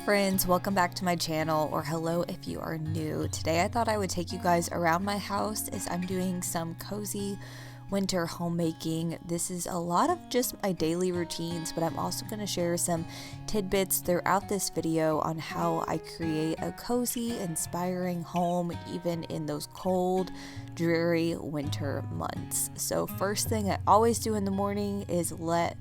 friends, welcome back to my channel, or hello if you are new. Today I thought I would take you guys around my house as I'm doing some cozy winter homemaking. This is a lot of just my daily routines, but I'm also going to share some tidbits throughout this video on how I create a cozy, inspiring home even in those cold, dreary winter months. So first thing I always do in the morning is let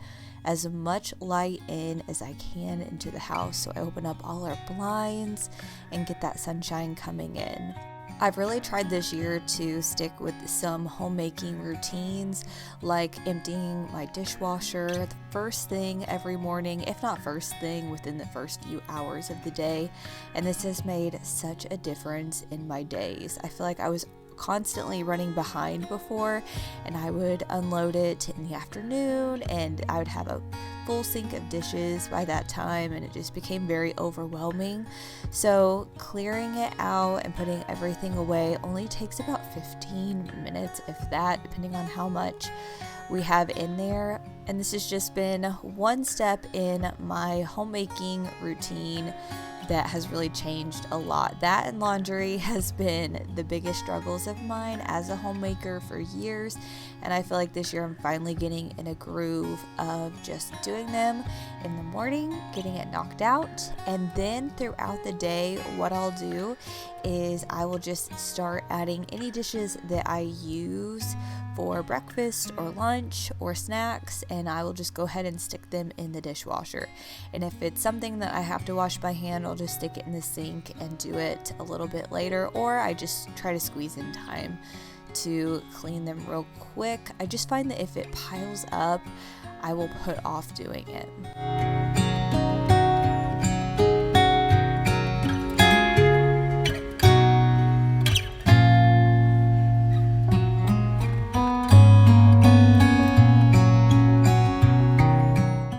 as much light in as I can into the house. So I open up all our blinds and get that sunshine coming in. I've really tried this year to stick with some homemaking routines, like emptying my dishwasher the first thing every morning, if not first thing, within the first few hours of the day. And this has made such a difference in my days. I feel like I was constantly running behind before, and I would unload it in the afternoon and I would have a full sink of dishes by that time, and it just became very overwhelming. So clearing it out and putting everything away only takes about 15 minutes, if that, depending on how much we have in there. And this has just been one step in my homemaking routine that has really changed a lot. That and laundry has been the biggest struggles of mine as a homemaker for years, and I feel like this year I'm finally getting in a groove of just doing them in the morning, getting it knocked out, and then throughout the day what I'll do is I will just start adding any dishes that I use for breakfast or lunch or snacks, and I will just go ahead and stick them in the dishwasher. And if it's something that I have to wash by hand, I'll just stick it in the sink and do it a little bit later, or I just try to squeeze in time to clean them real quick. I just find that if it piles up, I will put off doing it.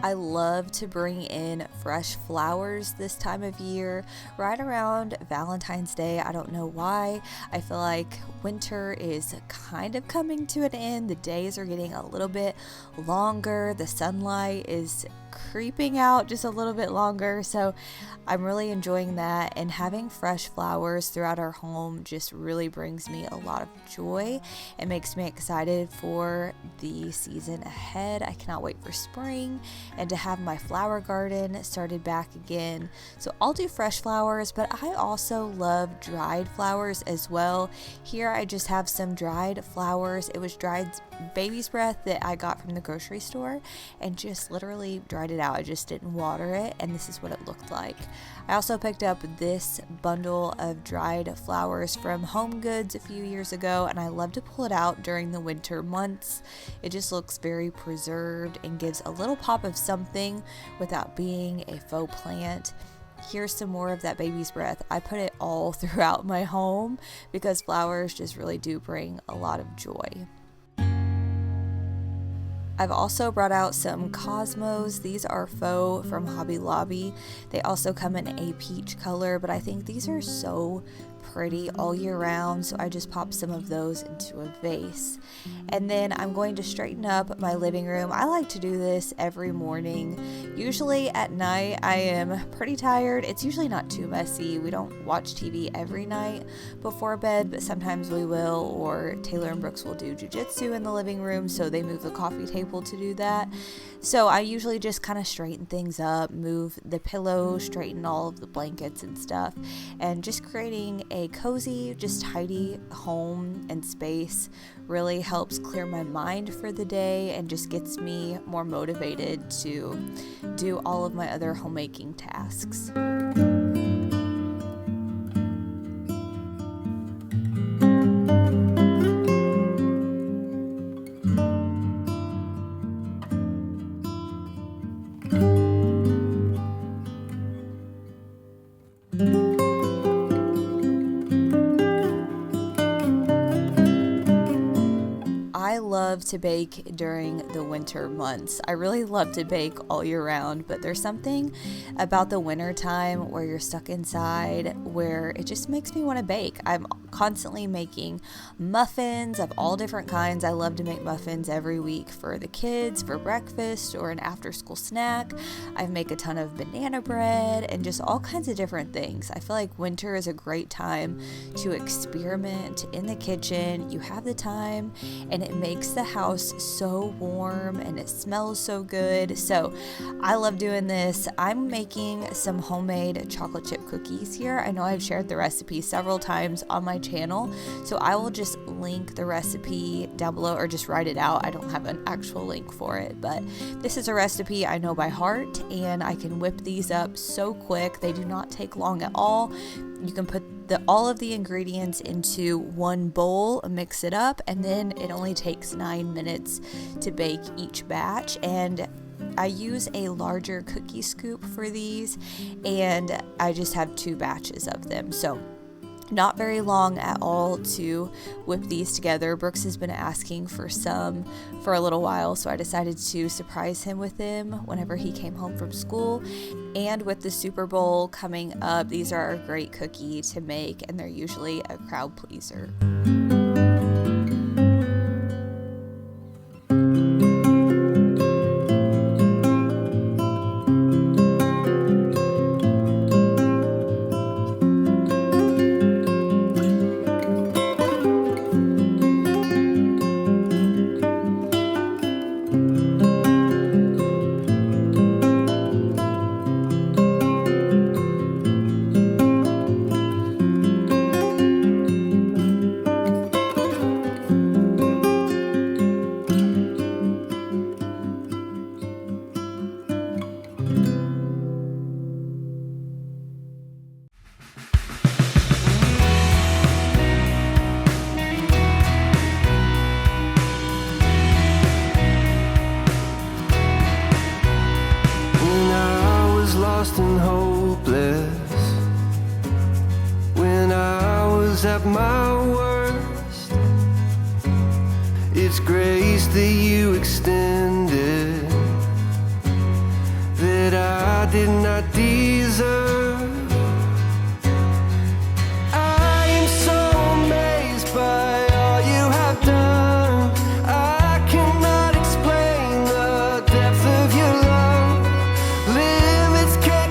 I love to bring in fresh flowers this time of year, right around Valentine's Day. I don't know why. I feel like winter is kind of coming to an end. The days are getting a little bit longer. The sunlight is creeping out just a little bit longer. So I'm really enjoying that, and having fresh flowers throughout our home just really brings me a lot of joy. It makes me excited for the season ahead. I cannot wait for spring and to have my flower garden started back again. So I'll do fresh flowers, but I also love dried flowers as well. Here I just have some dried flowers. It was dried baby's breath that I got from the grocery store and just literally dried it out. I just didn't water it, and this is what it looked like. I also picked up this bundle of dried flowers from Home Goods a few years ago, and I love to pull it out during the winter months. It just looks very preserved and gives a little pop of something without being a faux plant. Here's some more of that baby's breath. I put it all throughout my home because flowers just really do bring a lot of joy. I've also brought out some cosmos. These are faux from Hobby Lobby. They also come in a peach color, but I think these are so pretty all year round, so I just popped some of those into a vase. And then I'm going to straighten up my living room. I like to do this every morning. Usually at night I am pretty tired. It's usually not too messy. We don't watch TV every night before bed, but sometimes we will, or Taylor and Brooks will do jujitsu in the living room, so they move the coffee table to do that. So I usually just kind of straighten things up, move the pillows, straighten all of the blankets and stuff, and just creating a cozy, just tidy home and space really helps clear my mind for the day and just gets me more motivated to do all of my other homemaking tasks. I love to bake during the winter months. I really love to bake all year round, but there's something about the winter time where you're stuck inside where it just makes me want to bake. I'm constantly making muffins of all different kinds. I love to make muffins every week for the kids for breakfast or an after school snack. I make a ton of banana bread and just all kinds of different things. I feel like winter is a great time to experiment in the kitchen. You have the time and it makes the house so warm and it smells so good. So I love doing this. I'm making some homemade chocolate chip cookies here. I know I've shared the recipe several times on my channel, so I will just link the recipe down below or just write it out. I don't have an actual link for it, but this is a recipe I know by heart and I can whip these up so quick. They do not take long at all. You can put all of the ingredients into one bowl, mix it up, and then it only takes 9 minutes to bake each batch. And I use a larger cookie scoop for these, and I just have 2 batches of them. So not very long at all to whip these together. Brooks has been asking for some for a little while, so I decided to surprise him with them whenever he came home from school. And with the Super Bowl coming up, these are a great cookie to make, and they're usually a crowd pleaser. And hopeless, when I was at my worst, it's grace that you extended that I did not deserve. I am so amazed by all you have done. I cannot explain the depth of your love.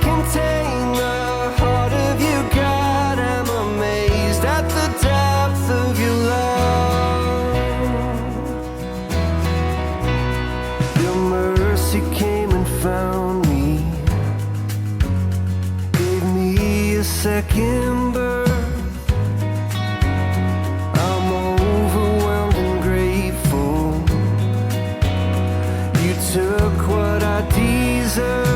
Contain the heart of you, God. I'm amazed at the depth of your love. Your mercy came and found me, gave me a second birth. I'm overwhelmed and grateful. You took what I deserve.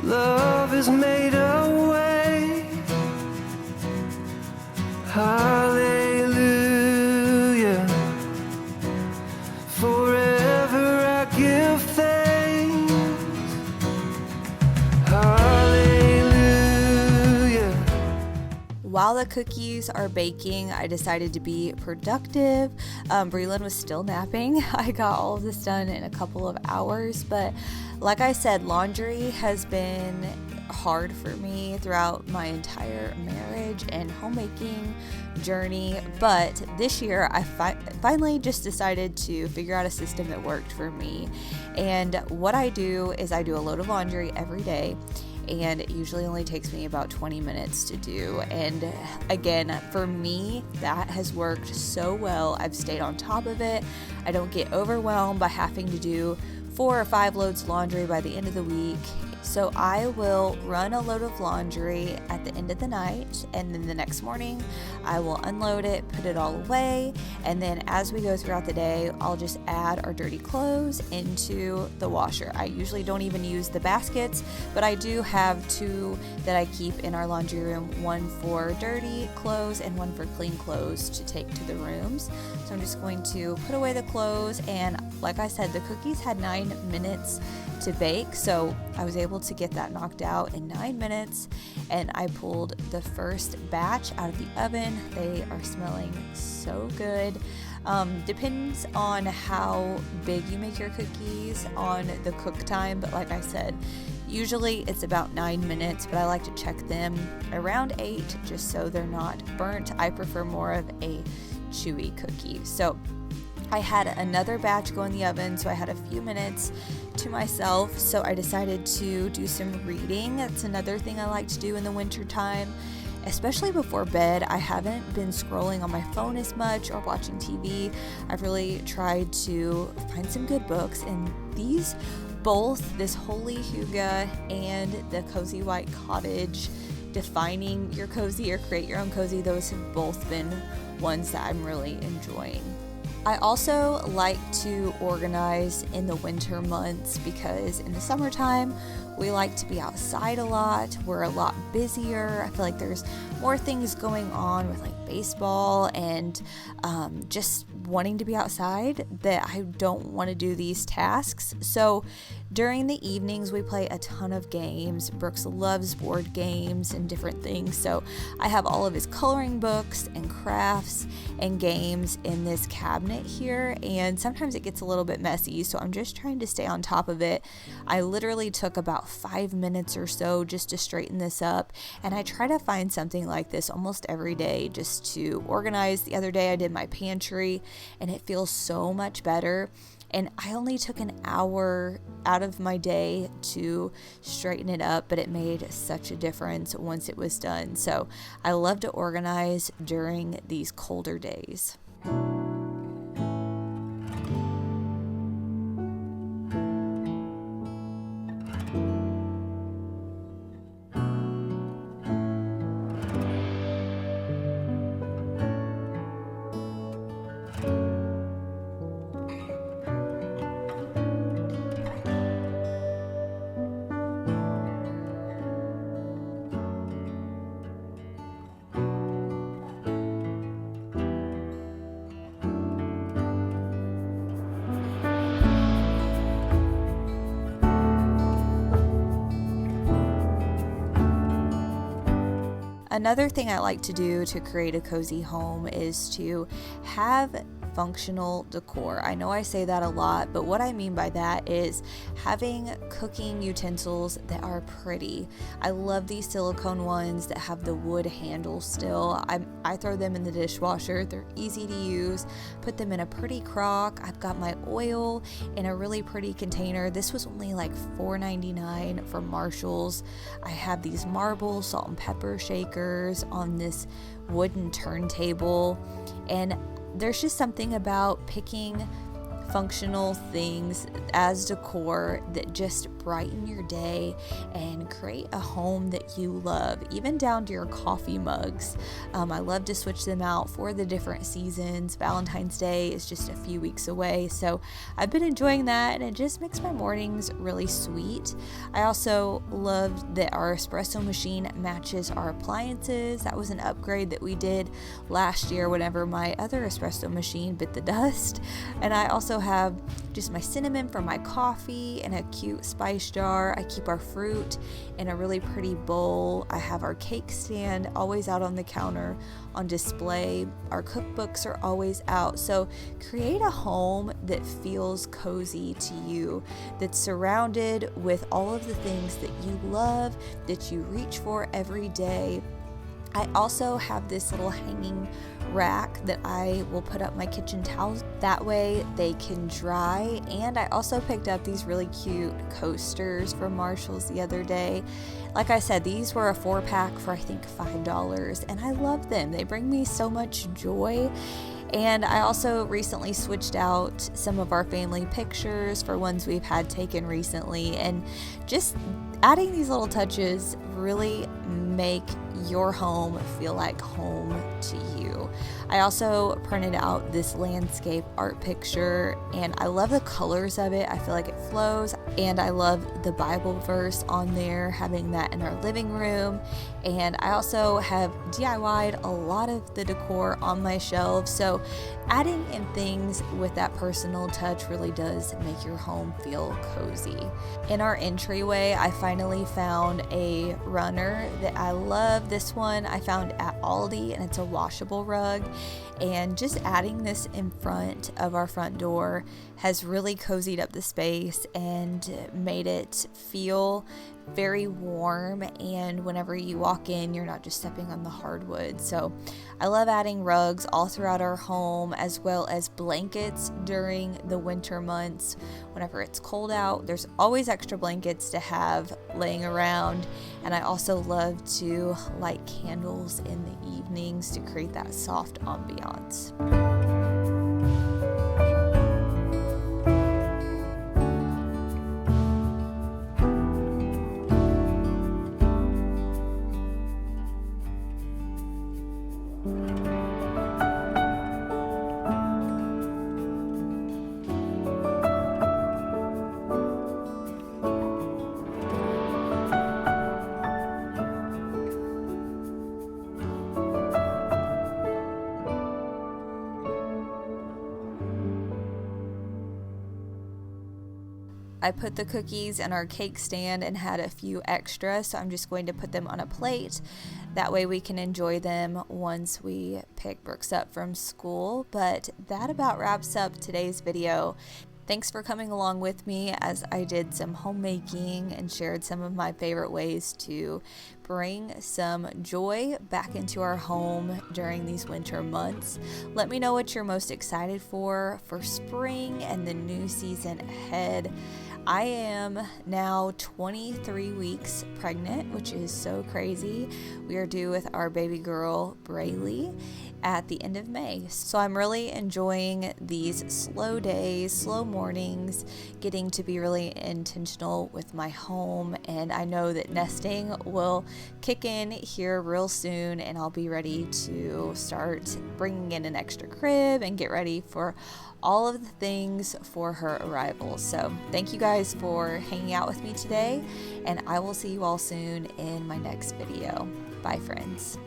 Love has made a way. Hallelujah. Forever I give thanks. Hallelujah. While the cookies are baking, I decided to be productive. Breland was still napping. I got all of this done in a couple of hours, but like I said, laundry has been hard for me throughout my entire marriage and homemaking journey, but this year I finally just decided to figure out a system that worked for me. And what I do is I do a load of laundry every day, and it usually only takes me about 20 minutes to do. And again, for me, that has worked so well. I've stayed on top of it. I don't get overwhelmed by having to do 4 or 5 loads of laundry by the end of the week. So I will run a load of laundry at the end of the night, and then the next morning I will unload it, put it all away, and then as we go throughout the day, I'll just add our dirty clothes into the washer. I usually don't even use the baskets, but I do have 2 that I keep in our laundry room, one for dirty clothes and one for clean clothes to take to the rooms. So I'm just going to put away the clothes, and like I said, the cookies had 9 minutes to bake, so I was able to get that knocked out in 9 minutes, and I pulled the first batch out of the oven. They are smelling so good. Depends on how big you make your cookies on the cook time, but like I said, usually it's about 9 minutes, but I like to check them around 8 just so they're not burnt. I prefer more of a chewy cookie. So I had another batch go in the oven, so I had a few minutes to myself, so I decided to do some reading. That's another thing I like to do in the winter time, especially before bed. I haven't been scrolling on my phone as much or watching TV. I've really tried to find some good books, and these both, this Holy Huga and the Cozy White Cottage, Defining Your Cozy or Create Your Own Cozy, those have both been ones that I'm really enjoying. I also like to organize in the winter months because in the summertime, we like to be outside a lot. We're a lot busier. I feel like there's more things going on with like baseball and just wanting to be outside that I don't want to do these tasks. So during the evenings, we play a ton of games. Brooks loves board games and different things. So I have all of his coloring books and crafts and games in this cabinet here. And sometimes it gets a little bit messy. So I'm just trying to stay on top of it. I literally took about 5 minutes or so just to straighten this up. And I try to find something like this almost every day just to organize. The other day I did my pantry and it feels so much better. And I only took an hour out of my day to straighten it up, but it made such a difference once it was done. So I love to organize during these colder days. Another thing I like to do to create a cozy home is to have functional decor. I know I say that a lot, but what I mean by that is having cooking utensils that are pretty. I love these silicone ones that have the wood handle still. I throw them in the dishwasher. They're easy to use. Put them in a pretty crock. I've got my oil in a really pretty container. This was only like $4.99 from Marshall's. I have these marble salt and pepper shakers on this wooden turntable, and there's just something about picking functional things as decor that just brighten your day and create a home that you love, even down to your coffee mugs. I love to switch them out for the different seasons. Valentine's Day is just a few weeks away, so I've been enjoying that, and it just makes my mornings really sweet. I also love that our espresso machine matches our appliances. That was an upgrade that we did last year whenever my other espresso machine bit the dust. And I also have just my cinnamon for my coffee and a cute spice jar. I keep our fruit in a really pretty bowl. I have our cake stand always out on the counter on display. Our cookbooks are always out. So create a home that feels cozy to you, that's surrounded with all of the things that you love, that you reach for every day. I also have this little hanging rack that I will put up my kitchen towels. That way they can dry. And I also picked up these really cute coasters from Marshall's the other day. Like I said, these were a 4-pack for I think $5, and I love them. They bring me so much joy. And I also recently switched out some of our family pictures for ones we've had taken recently, and just Adding these little touches really make your home feel like home to you. I also printed out this landscape art picture and I love the colors of it. I feel like it flows, and I love the Bible verse on there, having that in our living room. And I also have DIY'd a lot of the decor on my shelves, so adding in things with that personal touch really does make your home feel cozy. In our entryway, I finally found a runner that I love. This one I found at Aldi, and it's a washable rug. And just adding this in front of our front door has really cozied up the space and made it feel very warm, and whenever you walk in, you're not just stepping on the hardwood. So I love adding rugs all throughout our home, as well as blankets during the winter months. Whenever it's cold out, there's always extra blankets to have laying around. And I also love to light candles in the evenings to create that soft ambiance. I put the cookies in our cake stand and had a few extra, so I'm just going to put them on a plate. That way we can enjoy them once we pick Brooks up from school. But that about wraps up today's video. Thanks for coming along with me as I did some homemaking and shared some of my favorite ways to bring some joy back into our home during these winter months. Let me know what you're most excited for spring and the new season ahead. I am now 23 weeks pregnant, which is so crazy. We are due with our baby girl, Braylee, at the end of May. So I'm really enjoying these slow days, slow mornings, getting to be really intentional with my home. And I know that nesting will kick in here real soon, and I'll be ready to start bringing in an extra crib and get ready for all of the things for her arrival. So thank you guys for hanging out with me today, and I will see you all soon in my next video. Bye, friends.